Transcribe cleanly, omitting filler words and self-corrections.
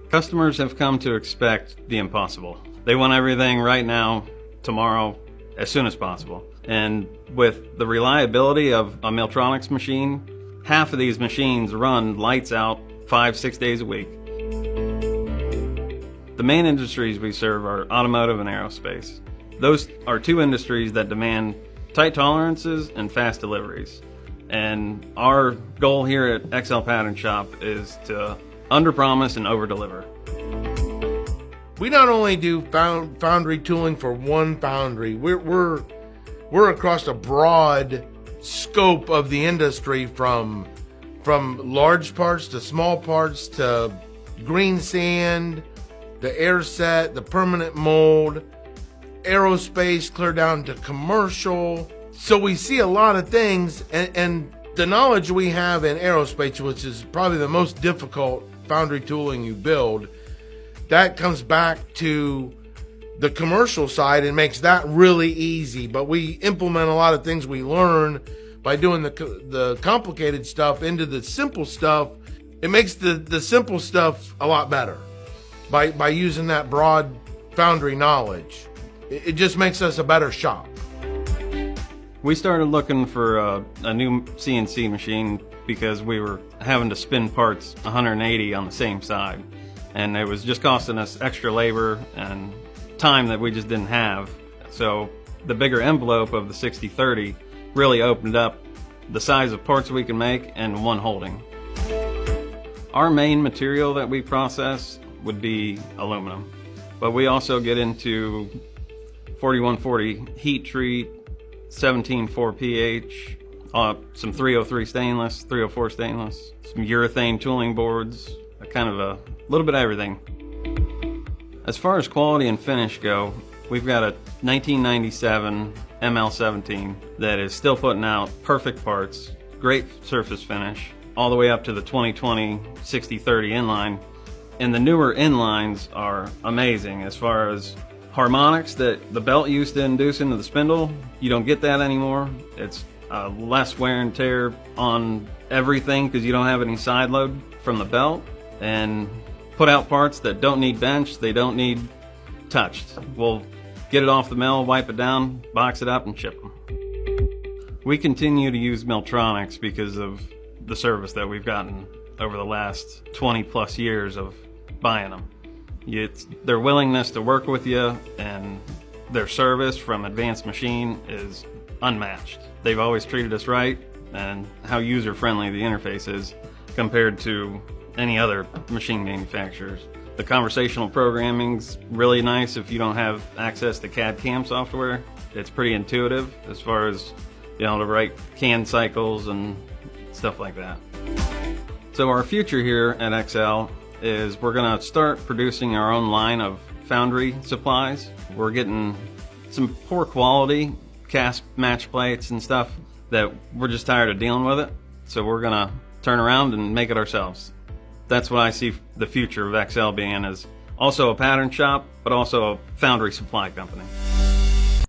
Customers have come to expect the impossible. They want everything right now, tomorrow, as soon as possible. And with the reliability of a Milltronics machine, half of these machines run lights out 5-6 days a week. The main industries we serve are automotive and aerospace. Those are two industries that demand tight tolerances and fast deliveries. And our goal here at XL Pattern Shop is to underpromise and overdeliver. We not only do foundry tooling for one foundry, we're across a broad scope of the industry, from large parts to small parts to green sand, the air set, the permanent mold, aerospace, clear down to commercial. So we see a lot of things, and the knowledge we have in aerospace, which is probably the most difficult foundry tooling you build, that comes back to the commercial side and makes that really easy. But we implement a lot of things we learn by doing the complicated stuff into the simple stuff. It makes the simple stuff a lot better by using that broad foundry knowledge. It just makes us a better shop. We started looking for a new CNC machine because we were having to spin parts 180 on the same side, and it was just costing us extra labor and time that we just didn't have. So the bigger envelope of the 60/30 really opened up the size of parts we can make and one holding. Our main material that we process would be aluminum, but we also get into 4140 heat treat, 17.4 pH, some 303 stainless, 304 stainless, some urethane tooling boards, kind of a little bit of everything. As far as quality and finish go, we've got a 1997 ML17 that is still putting out perfect parts, great surface finish, all the way up to the 2020 60/30 inline. And the newer inlines are amazing as far as harmonics that the belt used to induce into the spindle. You don't get that anymore. It's less wear and tear on everything because you don't have any side load from the belt, and put out parts that don't need benched, they don't need touched. We'll get it off the mill, wipe it down, box it up, and ship them. We continue to use Milltronics because of the service that we've gotten over the last 20 plus years of buying them. It's their willingness to work with you, and their service from Advanced Machine is unmatched. They've always treated us right, and how user-friendly the interface is compared to any other machine manufacturers. The conversational programming's really nice if you don't have access to CAD CAM software. It's pretty intuitive as far as being able to write CAN cycles and stuff like that. So our future here at XL is we're going to start producing our own line of foundry supplies. We're getting some poor quality cast match plates and stuff that we're just tired of dealing with it. So we're going to turn around and make it ourselves. That's what I see the future of XL being, is also a pattern shop, but also a foundry supply company.